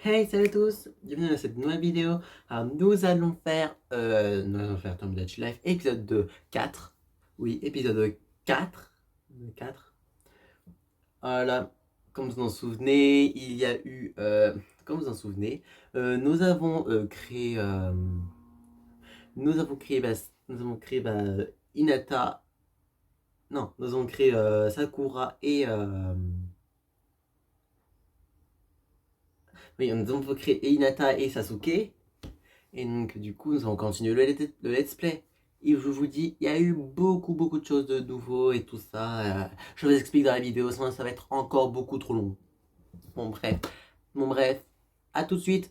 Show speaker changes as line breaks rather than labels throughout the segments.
Hey, salut à tous, bienvenue dans cette nouvelle vidéo. Alors, nous allons faire Tomodachi Life épisode 4. Oui, épisode 4. 4. Voilà, comme vous en souvenez, il y a eu, comme vous en souvenez, nous avons créé, nous avons créé Hinata, non, nous avons créé Sakura et, oui, nous avons créé Hinata et Sasuke. Et donc, du coup, nous allons continuer le let's play. Et je vous dis, il y a eu beaucoup de choses de nouveau et tout ça. Je vous explique dans la vidéo, sinon ça va être encore beaucoup trop long. Bon bref, à tout de suite.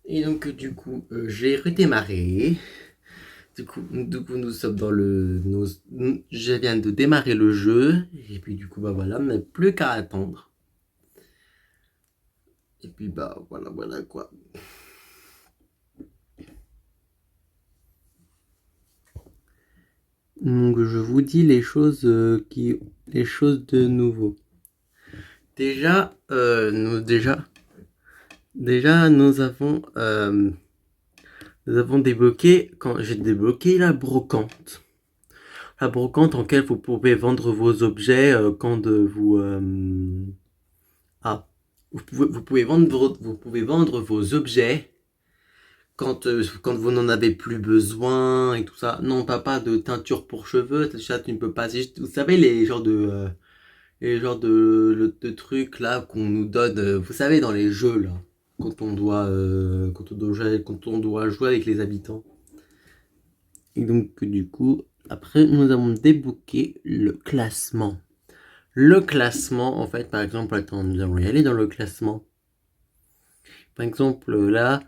Et donc, du coup, j'ai redémarré. Du coup, nous sommes dans je viens de démarrer le jeu. Et puis, du coup, bah voilà, on n'a plus qu'à attendre. Et puis, bah voilà quoi. Donc je vous dis les choses de nouveau. Déjà, nous avons débloqué, quand j'ai débloqué la brocante. La brocante en laquelle vous pouvez vendre vos objets quand vous vous pouvez vendre vos objets quand vous n'en avez plus besoin et tout ça. Non, pas de teinture pour cheveux, ça tu ne peux pas. Vous savez les genres de trucs là qu'on nous donne, vous savez, dans les jeux là, quand on doit jouer avec les habitants. Et donc du coup, après nous avons débloqué le classement. Le classement, en fait, par exemple, attends, nous allons y aller dans le classement. Par exemple, là,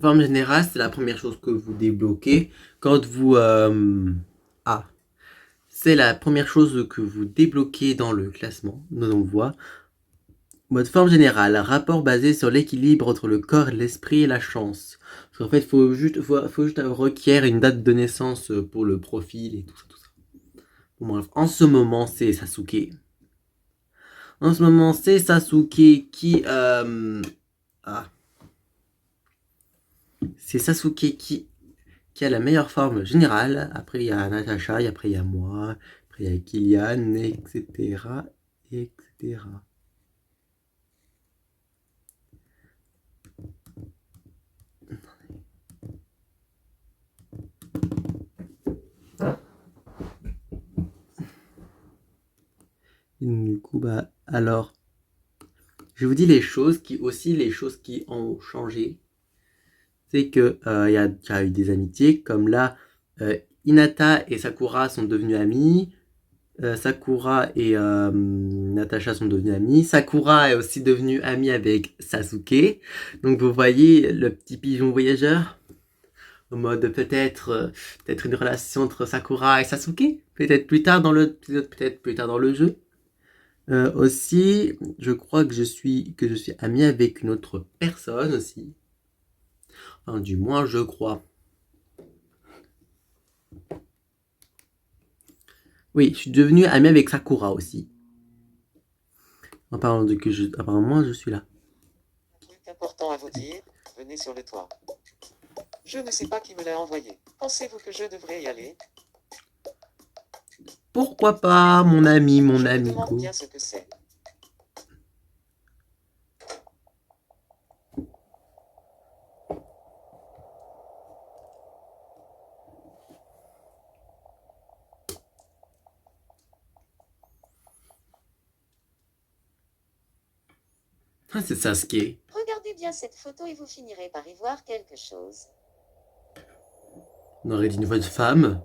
forme générale, c'est la première chose que vous débloquez quand vous c'est la première chose que vous débloquez dans le classement. Nous on voit mode forme générale, rapport basé sur l'équilibre entre le corps, l'esprit et la chance. Parce qu'en fait, faut juste requiert une date de naissance pour le profil et tout ça. Bon, bref, en ce moment, c'est Sasuke. C'est Sasuke qui a la meilleure forme générale. Après, il y a Natasha, après, il y a moi, après, il y a Kylian, etc. etc. Et du coup, bah, alors, je vous dis les choses qui ont changé. C'est que y a eu des amitiés, comme là, Hinata et Sakura sont devenus amis. Sakura et Natasha sont devenues amies. Sakura est aussi devenue amie avec Sasuke. Donc vous voyez le petit pigeon voyageur. Au mode peut-être une relation entre Sakura et Sasuke. Peut-être plus tard dans le jeu. Aussi, je crois que je suis amie avec une autre personne aussi. Enfin, du moins, je crois. Oui, je suis devenue amie avec Sakura aussi. En parlant de que apparemment, je suis là.
Un truc important à vous dire, venez sur le toit. Je ne sais pas qui me l'a envoyé. Pensez-vous que je devrais y aller?
Pourquoi pas, mon ami,
Je me demande bien ce que c'est.
Ah, c'est Sasuke.
Regardez bien cette photo et vous finirez par y voir quelque chose.
On aurait dit une voix de femme.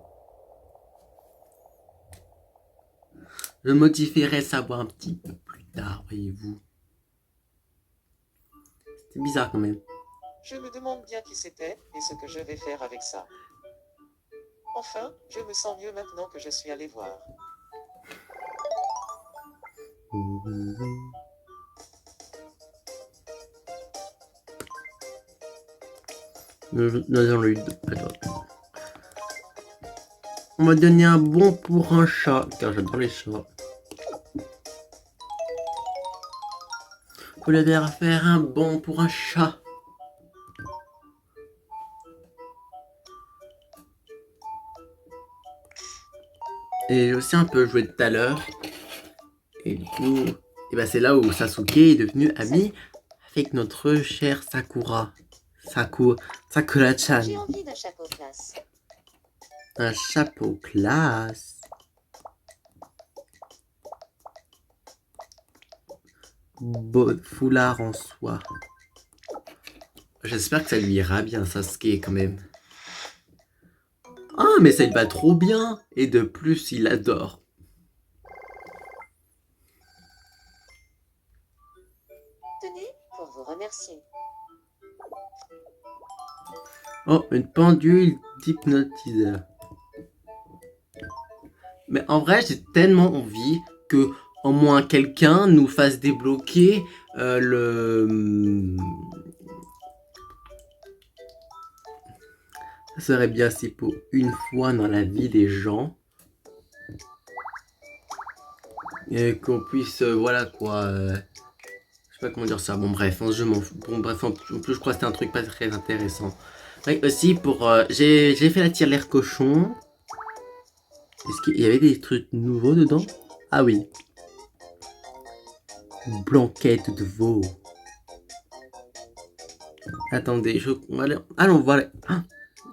Le modifierai savoir un petit peu plus tard, voyez-vous. C'est bizarre quand même.
Je me demande bien qui c'était et ce que je vais faire avec ça. Enfin, je me sens mieux maintenant que je suis allé voir.
Nous avons eu deux. Attends. On m'a donné un bon pour un chat, car j'adore les chats. Faut le faire un bon pour un chat. Et j'ai aussi un peu joué tout à l'heure. Et du coup, et ben c'est là où Sasuke est devenu ami avec notre chère Sakura. Sakura-chan.
J'ai envie d'un chapeau classe.
Un chapeau classe. Beau foulard en soie. J'espère que ça lui ira bien, Sasuke, quand même. Ah, mais ça lui va trop bien. Et de plus, il adore.
Tenez, pour vous remercier.
Oh, une pendule d'hypnotiseur. Mais en vrai, j'ai tellement envie que au moins quelqu'un nous fasse débloquer le... Ça serait bien si pour une fois dans la vie des gens, et qu'on puisse, voilà quoi, je sais pas comment dire ça, bon bref, je m'en fous. Bon bref, en plus je crois que c'était un truc pas très intéressant. Oui, aussi pour, j'ai fait la tirelire cochon. Est-ce qu'il y avait des trucs nouveaux dedans? Ah oui. Blanquette de veau. Attendez, allons voir. Ah,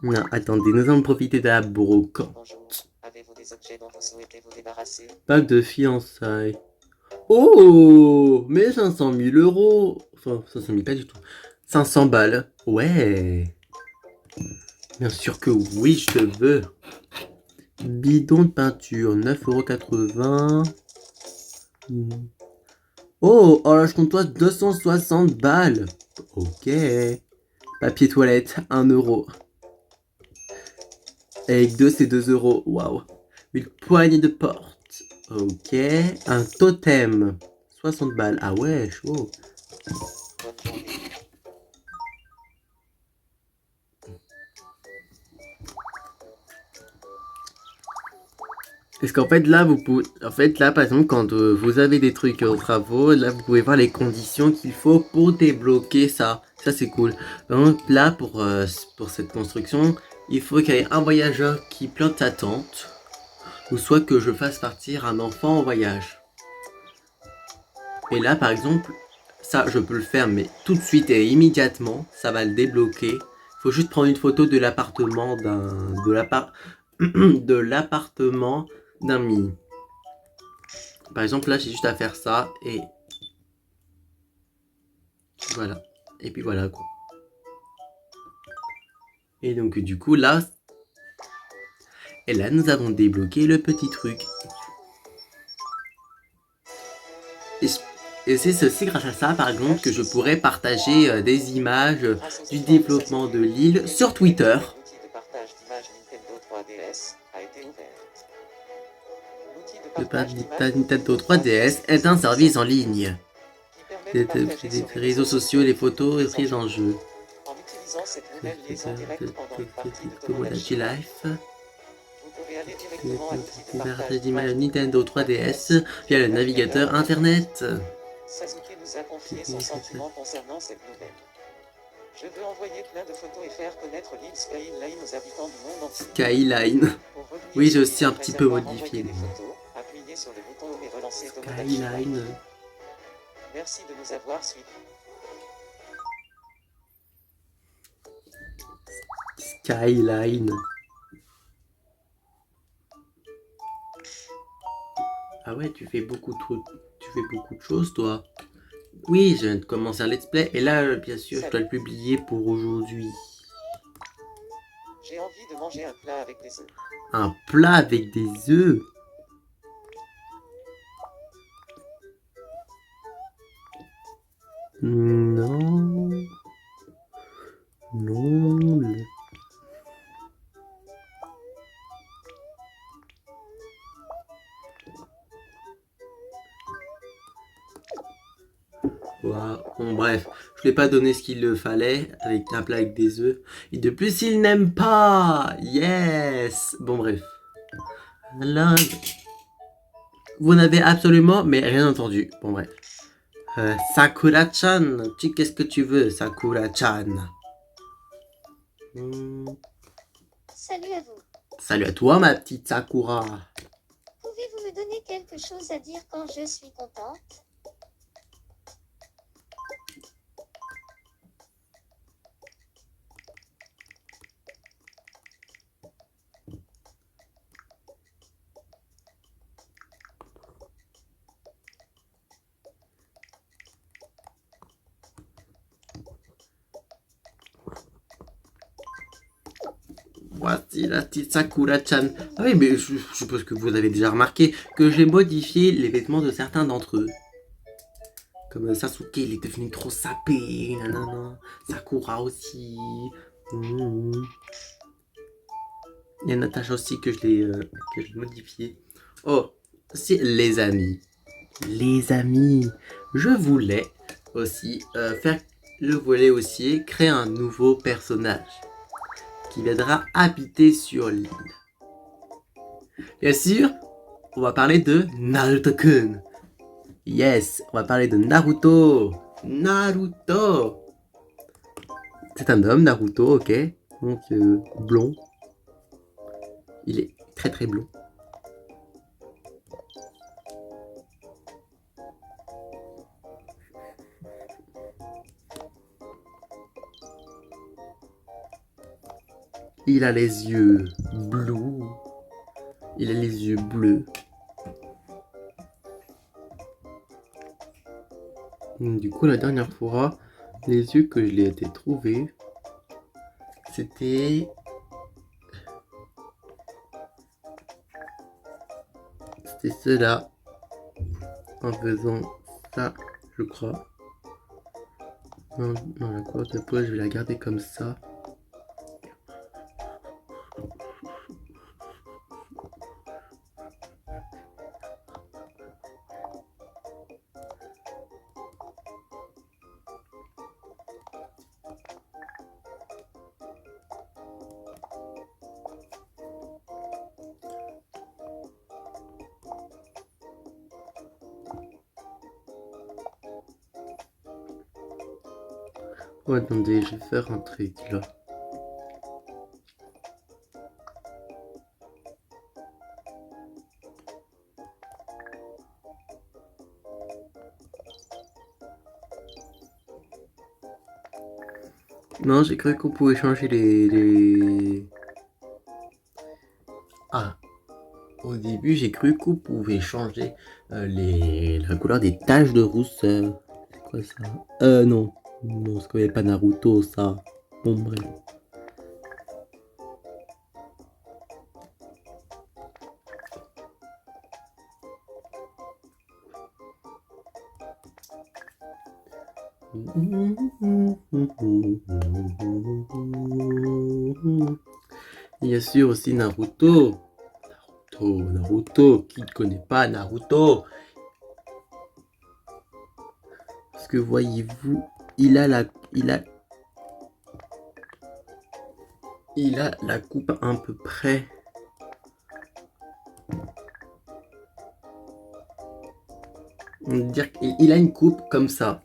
non, attendez, nous allons profiter de la brocante.
Bonjour. Avez-vous des objets dont vous souhaitez vous débarrasser?
Bague de fiançailles. Oh, mais 500 000 euros. Enfin, 500 000 pas du tout. 500 balles. Ouais. Bien sûr que oui, je te veux. Bidon de peinture, 9,80 €. Oh, alors je compte toi 260 balles. Ok. Papier toilette, 1 €. Avec 2, c'est 2 €. Waouh. Une poignée de porte. Ok. Un totem. 60 balles. Ah ouais, chaud.
Bonne journée.
Parce qu'en fait, là, vous pouvez... En fait, là, par exemple, quand vous avez des trucs aux travaux, là, vous pouvez voir les conditions qu'il faut pour débloquer ça. Ça, c'est cool. Donc là, pour cette construction, il faut qu'il y ait un voyageur qui plante sa tente. Ou soit que je fasse partir un enfant en voyage. Et là, par exemple, ça, je peux le faire, mais tout de suite et immédiatement, ça va le débloquer. Il faut juste prendre une photo de l'appartement de l'appartement d'un mi. Par exemple, là, j'ai juste à faire ça et voilà. Et puis voilà quoi. Et donc du coup là, nous avons débloqué le petit truc. Et c'est ceci grâce à ça, par exemple, que je pourrais partager des images du développement de l'île sur Twitter.
L'outil de partage d'images Nintendo 3DS a été ouvert. L'outil de
Le
partage
partage
d'images
Nintendo 3DS est un service en ligne.
qui permet de partager
Des
sur les
réseaux sociaux, les photos et prises en jeu.
En utilisant cette nouvelle liaison directe pendant une partie de
Tomodachi
Tomodachi
Life.
vous pouvez aller directement à l'outil de
Partage
partage
d'images Nintendo 3DS via le navigateur internet.
Sasuke nous a confié son sentiment concernant cette nouvelle. Je veux envoyer plein de photos et faire connaître l'île Skyline aux habitants du monde entier.
Skyline.
Pour revenir
Oui, j'ai
sur
aussi un
l'île
petit peu
réservoir,
modifié.
envoyer des photos, appuyez sur le bouton et relancer Tomodachi Life.
Skyline.
Merci de nous avoir suivis.
Skyline. Ah ouais, tu fais beaucoup de choses, toi. Oui, je viens de commencer un let's play et là, bien sûr, je dois le publier pour aujourd'hui.
J'ai envie de manger un plat avec des œufs.
Un plat avec des œufs. Non. Non. Voilà. Bon, bref, je lui ai pas donné ce qu'il fallait avec un plat avec des œufs. Et de plus, il n'aime pas. Yes. Bon, bref. Alors, vous n'avez absolument mais rien entendu. Bon, bref. Sakura-chan, qu'est-ce que tu veux, Sakura-chan?
Salut à vous.
Salut à toi, ma petite Sakura.
Pouvez-vous me donner quelque chose à dire quand je suis contente?
Voici la petite Sakura-chan. Ah oui, mais je suppose que vous avez déjà remarqué que j'ai modifié les vêtements de certains d'entre eux. Comme Sasuke, il est devenu trop sapé, nanana. Sakura aussi. Il y a Natasha aussi que je l'ai modifié. Oh, c'est les amis. Les amis, je voulais aussi créer un nouveau personnage qui viendra habiter sur l'île. Bien sûr, on va parler de Naruto-kun. Yes, on va parler de Naruto. Naruto. C'est un homme, Naruto, ok. Donc, blond. Il est très très blond. Il a les yeux bleus. Il a les yeux bleus. Du coup, la dernière fois, les yeux que je l'ai été trouvé, c'était cela. En faisant ça, je crois. Non, la couleur de peau, je vais la garder comme ça. Oh, attendez, je vais faire un truc là. Non, j'ai cru qu'on pouvait changer les... Ah, au début, j'ai cru qu'on pouvait changer la couleur des taches de rousseur. C'est quoi ça? Non. Non, parce qu'il n'y avait pas Naruto, ça. Bon, bref. Il y a sûr aussi Naruto. Naruto. Qui ne connaît pas Naruto? Parce que voyez-vous, il a la coupe à peu près. On va dire qu'il a une coupe comme ça.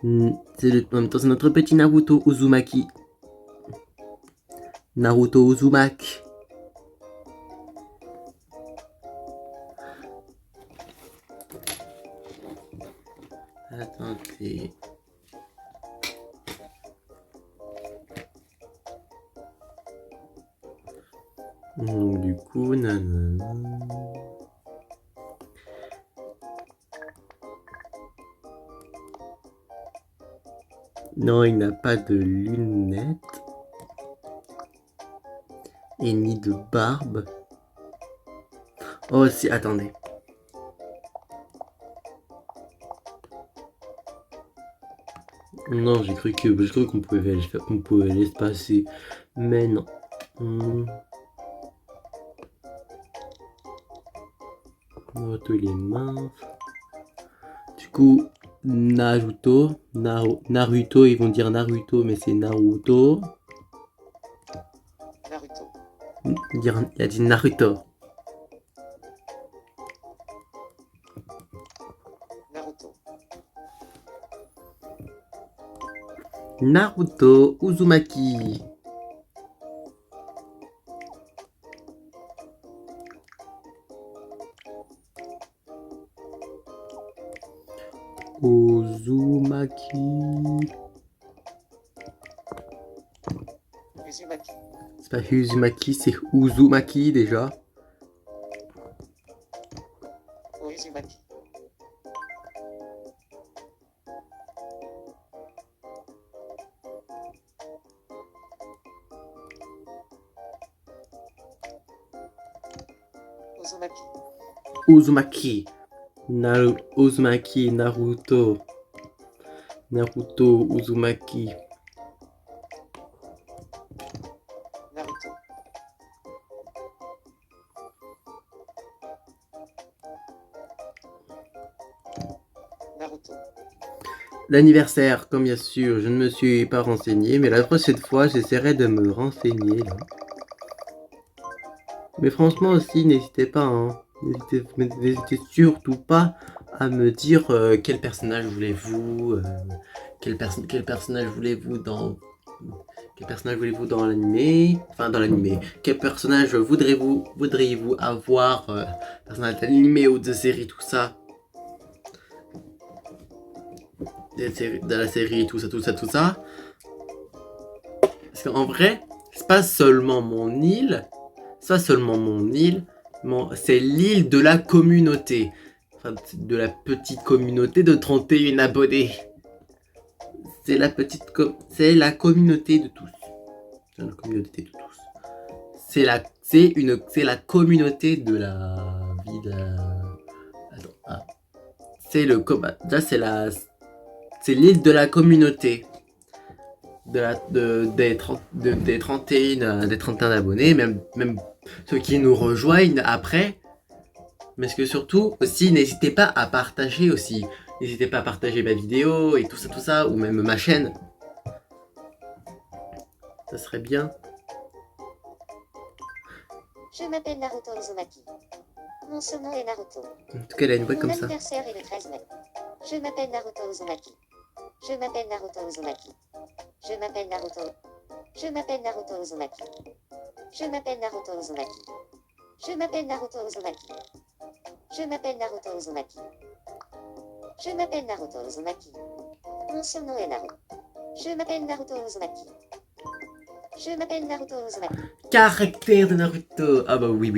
En même temps, c'est notre petit Naruto Uzumaki. Naruto Uzumaki. Attendez. Donc, du coup, nanana. Non, il n'a pas de lunettes. Et ni de barbe. Oh, si, attendez. Non, j'ai cru qu'on pouvait l'espacer. Mais non. Naruto, il est mince. Du coup, Naruto, ils vont dire Naruto, mais c'est Naruto.
Naruto.
Il a dit Naruto.
Naruto.
Naruto Uzumaki. Uzumaki.
Uzumaki.
C'est pas Uzumaki, c'est Uzumaki déjà.
Uzumaki. Uzumaki.
Uzumaki. Uzumaki, Naruto. Naruto, Uzumaki.
Naruto. Naruto.
L'anniversaire, comme bien sûr, je ne me suis pas renseigné, mais la prochaine fois, j'essaierai de me renseigner. Là. Mais franchement aussi, n'hésitez pas, hein. N'hésitez surtout pas à me dire quel personnage voulez-vous, quel personnage voulez-vous dans l'animé, enfin dans l'animé, quel personnage voudriez-vous avoir, personnage d'animé ou de série, tout ça, de la série, tout ça. Parce qu'en vrai, c'est pas seulement mon île, c'est l'île de la communauté. Enfin, de la petite communauté de 31 abonnés. C'est la communauté de tous. C'est la communauté de tous. C'est la communauté de la vie de... Attends, c'est le... Là, c'est l'île de la communauté. Des 31 abonnés, même ceux qui nous rejoignent après. Mais ce que surtout aussi, n'hésitez pas à partager aussi. N'hésitez pas à partager ma vidéo et tout ça, ou même ma chaîne. Ça serait bien.
Je m'appelle Naruto Uzumaki. Mon surnom est Naruto.
En tout cas, elle a une voix
Mon
comme ça.
anniversaire est le 13 mai. Je m'appelle Naruto Uzumaki. Je m'appelle Naruto Uzumaki. Je m'appelle Naruto. Je m'appelle Naruto Uzumaki. Je m'appelle Naruto Uzumaki. Je m'appelle Naruto Uzumaki. Je m'appelle Naruto Uzumaki. Je m'appelle Naruto Uzumaki. Mon surnom est Naruto. Je m'appelle Naruto Uzumaki. Je m'appelle Naruto Uzumaki.
Caractère de Naruto. Ah bah oui.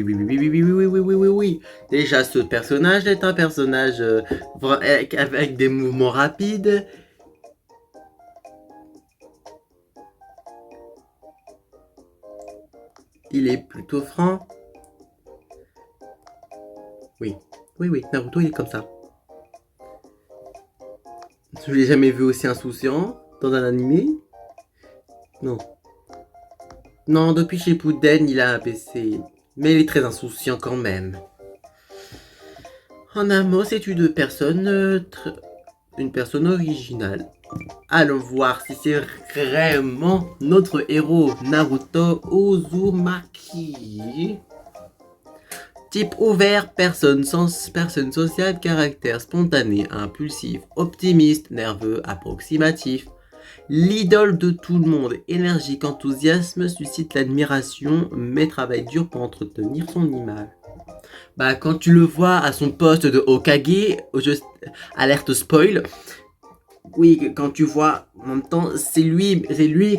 Déjà, ce personnage est un personnage avec des mouvements rapides. Il est plutôt franc. Oui, Naruto il est comme ça. Je l'ai jamais vu aussi insouciant dans un animé. Non, depuis Shippuden il a abaissé. Mais il est très insouciant quand même. En un mot, c'est une personne originale. Allons voir si c'est vraiment notre héros, Naruto Uzumaki. Type ouvert, personne sociable, caractère spontané, impulsif, optimiste, nerveux, approximatif. L'idole de tout le monde, énergique, enthousiasme, suscite l'admiration, mais travaille dur pour entretenir son image. Bah, quand tu le vois à son poste de Hokage, alerte spoil, oui, quand tu vois, en même temps, c'est lui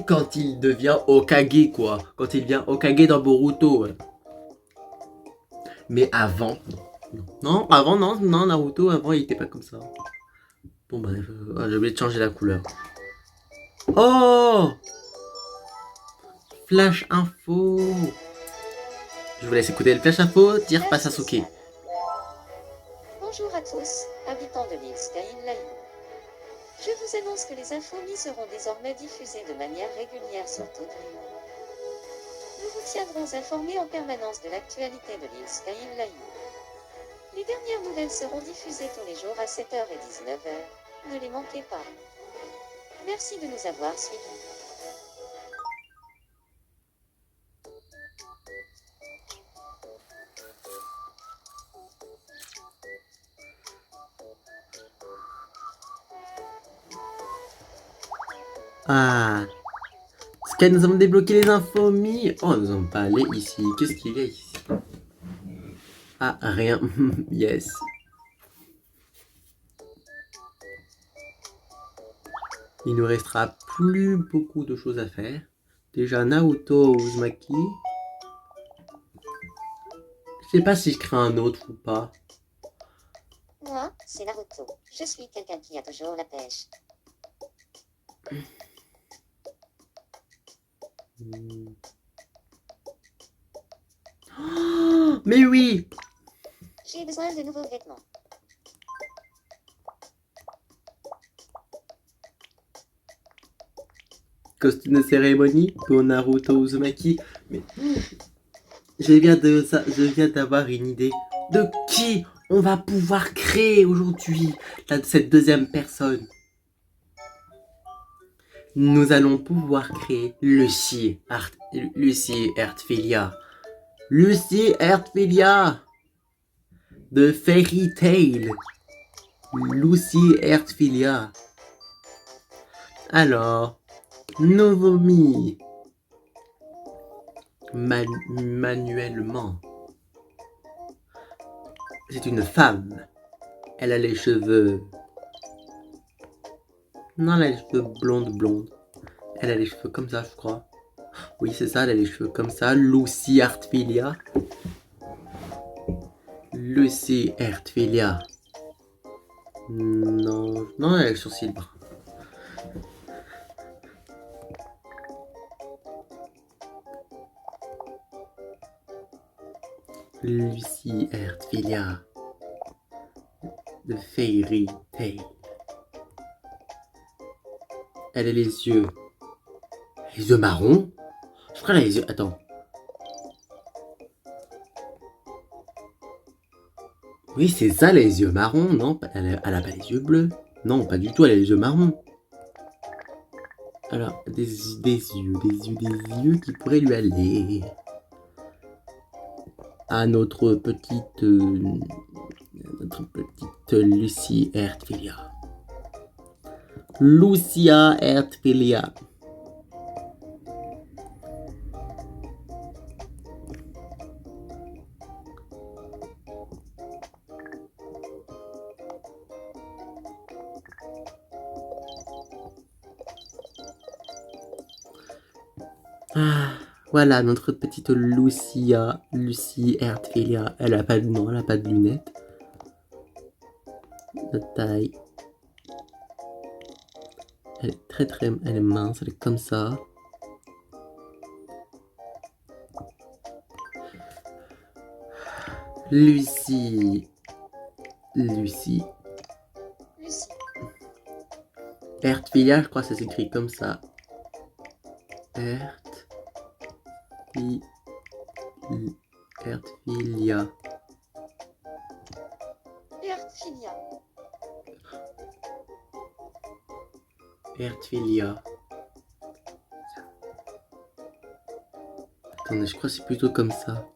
quand il devient Hokage, quoi. Quand il devient Hokage dans Boruto. Ouais. Mais avant, non, Naruto, avant, il était pas comme ça. Bon, bref, j'ai oublié de changer la couleur. Oh! Flash info! Je vous laisse écouter le flash info, dire pas Sasuke.
Bonjour à tous, habitants de l'île Skyline. Je vous annonce que les infomis seront désormais diffusées de manière régulière sur toute l'île. Nous vous tiendrons informés en permanence de l'actualité de l'île Skyline. Les dernières nouvelles seront diffusées tous les jours à 7h et 19h. Ne les manquez pas. Merci de nous avoir suivis.
Ah, Sky, nous avons débloqué les infos, Mi. Oh, nous allons pas aller ici. Qu'est-ce qu'il y a ici? Ah, rien. Yes. Il nous restera plus beaucoup de choses à faire. Déjà, Naruto Uzumaki. Je sais pas si je crée un autre ou pas.
Moi, c'est Naruto. Je suis quelqu'un qui a toujours la pêche.
Oh, mais oui!
J'ai besoin de nouveaux vêtements.
Costume de cérémonie pour Naruto Uzumaki. Mais je viens d'avoir une idée de qui on va pouvoir créer aujourd'hui cette deuxième personne. Nous allons pouvoir créer Lucy Heartfilia. Lucy Heartfilia de Fairy Tail. Lucy Heartfilia. Alors, Novomi. Manuellement. C'est une femme. Elle a les cheveux. Non, elle a les cheveux blondes. Elle a les cheveux comme ça, je crois. Oui, c'est ça, elle a les cheveux comme ça. Lucy Heartfilia. Lucy Heartfilia. Non, non, elle a les sourcils bruns. Lucy Heartfilia de Fairy Tail. Elle a les yeux. Les yeux marrons? Je crois qu'elle a les yeux. Attends. Oui, c'est ça, les yeux marrons, non? Elle a pas les yeux bleus. Non, pas du tout, elle a les yeux marrons. Alors, des yeux qui pourraient lui aller. À notre petite Lucy Heartfilia. Lucia Heartfilia. Ah, voilà notre petite Lucy Heartfilia. Elle a pas de nom, elle a pas de lunettes. De taille. Elle est elle est mince, elle est comme ça. Lucy. Heartfilia, je crois que ça s'écrit comme ça. Heartfilia. Heartfilia. Attendez, je crois que c'est plutôt comme ça.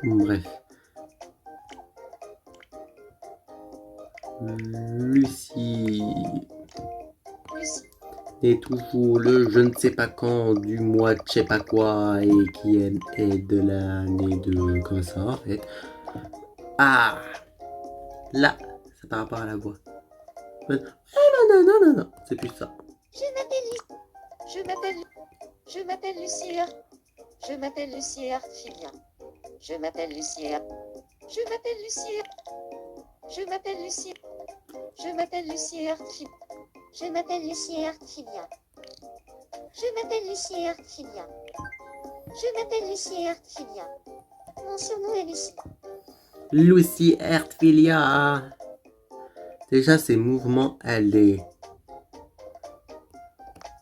Bref. Lucy. Et toujours le je ne sais pas quand du mois de je sais pas quoi et qui est de l'année de comme ça en fait. Ah, là, c'est par rapport à la voix. Ah non, c'est plus ça.
Je m'appelle Lucie Heartfilia. Je m'appelle Lucie Heartfilia. Je m'appelle Lucie Heartfilia. Je m'appelle Lucie Heartfilia. Mon surnom est Lucie.
Lucy Heartfilia. Déjà, ses mouvements, elle est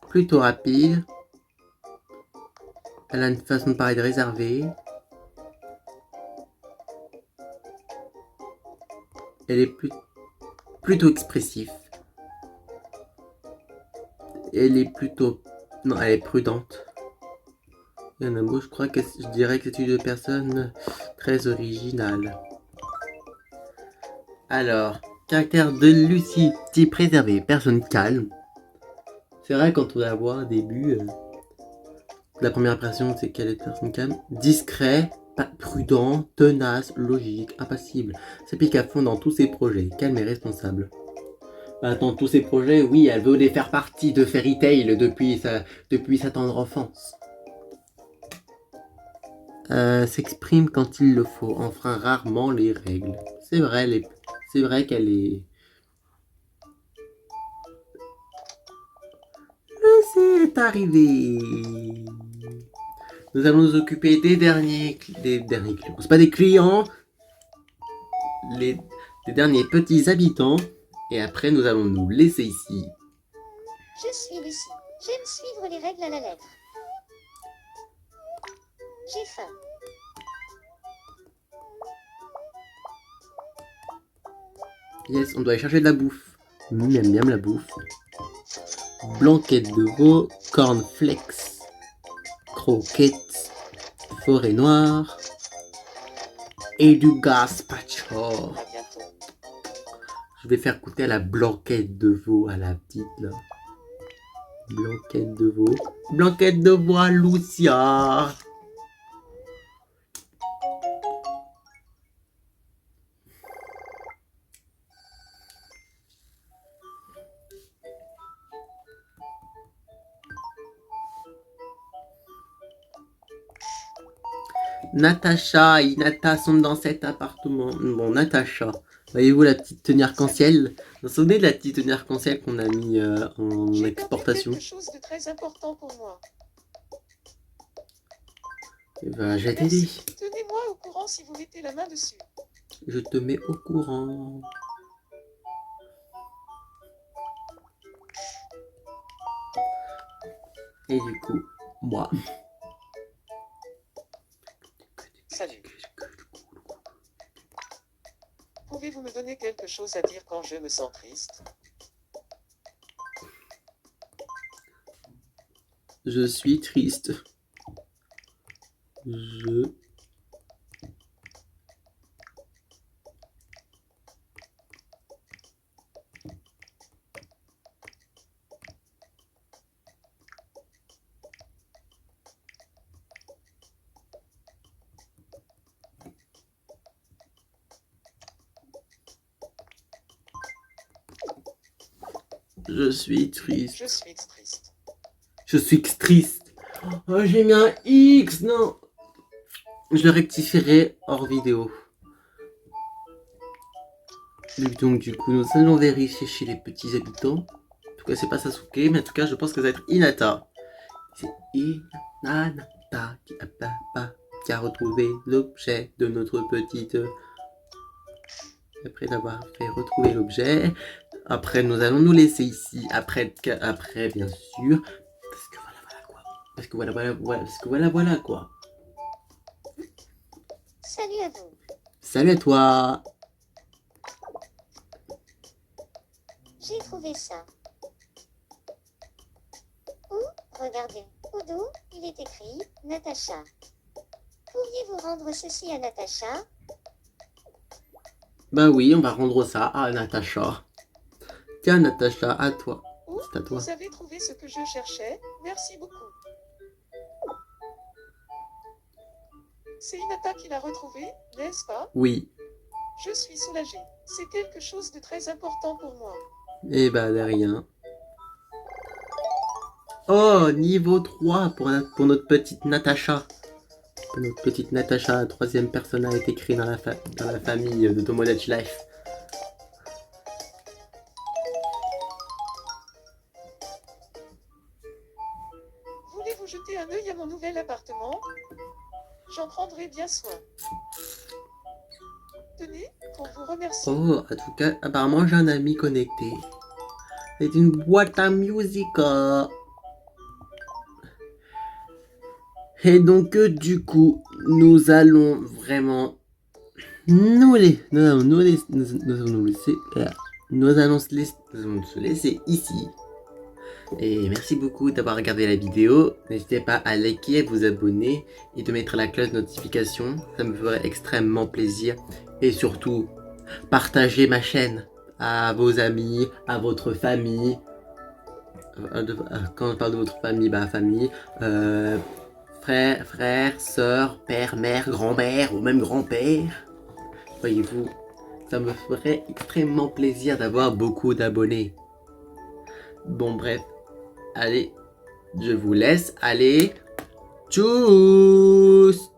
plutôt rapide. Elle a une façon de parler réservée. Elle est plutôt expressive. Elle est plutôt... Non, elle est prudente. Il y en a un mot, je dirais que c'est une personne très originale. Alors, caractère de Lucie, type réservé, personne calme. C'est vrai, quand on la voit au début, la première impression, c'est qu'elle est personne calme. Discret, prudent, tenace, logique, impassible. S'applique à fond dans tous ses projets, calme et responsable. Dans tous ses projets, oui, elle veut les faire partie de Fairy Tail depuis sa tendre enfance. S'exprime quand il le faut, enfreint rarement les règles. C'est vrai qu'elle est... C'est arrivé. Nous allons nous occuper des derniers clients. C'est pas des clients, des derniers petits habitants. Et après, nous allons nous laisser ici.
Je suis Lucie. J'aime suivre les règles à la lettre. J'ai faim.
Yes, on doit aller chercher de la bouffe. Miam miam la bouffe. Blanquette de veau, cornflakes, croquettes, forêt noire et du gazpacho.
À bientôt.
Je vais faire goûter à la blanquette de veau, à la petite là. Blanquette de veau. Blanquette de veau à Lucia. Natacha et Nata sont dans cet appartement. Bon, Natacha. Voyez-vous la petite tenue arc-en-ciel? Vous vous souvenez de la petite tenue arc-en-ciel qu'on a mis en
J'ai
exportation?
quelque chose de très important pour moi.
Eh ben, je vais t'aider.
Merci. Tenez-moi au courant si vous mettez la main dessus.
Je te mets au courant. Et du coup, moi.
Salut. Pouvez-vous me donner quelque chose à dire quand je me sens triste?
Je suis triste. Je suis triste.
Je suis triste.
Je suis triste. Oh, j'ai mis un X, non. Je le rectifierai hors vidéo. Donc du coup, nous allons vérifier chez les petits habitants. En tout cas, c'est pas Sasuke, mais en tout cas, je pense que ça va être Hinata. C'est Hinata qui a retrouvé l'objet de notre petite... Après avoir fait retrouver l'objet, après nous allons nous laisser ici. Après bien sûr, parce que voilà quoi. Parce que voilà quoi.
Salut à vous.
Salut à toi.
J'ai trouvé ça. Regardez. Au dos, il est écrit Natacha. Pourriez-vous rendre ceci à Natacha?
Bah oui, on va rendre ça à Natacha. Tiens Natacha, à toi.
Oh,
C'est à toi.
vous avez trouvé ce que je cherchais. Merci beaucoup. C'est Hinata qui l'a retrouvé, n'est-ce pas?
Oui.
Je suis soulagée. C'est quelque chose de très important pour moi.
Et bah de rien. Oh, niveau 3 pour notre petite Natacha. Pour notre petite Natacha, troisième personne a été créée dans la famille de Tomodachi Life.
Voulez-vous jeter un œil à mon nouvel appartement? J'en prendrai bien soin. Tenez, pour vous remercier.
Oh, en tout cas, apparemment j'ai un ami connecté. C'est une boîte à musique. Et donc du coup, nous allons vraiment nous allons se laisser ici. Et merci beaucoup d'avoir regardé la vidéo. N'hésitez pas à liker, vous abonner et de mettre la cloche de notification. Ça me ferait extrêmement plaisir. Et surtout, partagez ma chaîne à vos amis, à votre famille. Quand on parle de votre famille, famille, frère, sœur, père, mère, grand-mère ou même grand-père. Voyez-vous, ça me ferait extrêmement plaisir d'avoir beaucoup d'abonnés. Bon bref, allez, je vous laisse, allez, tchuss!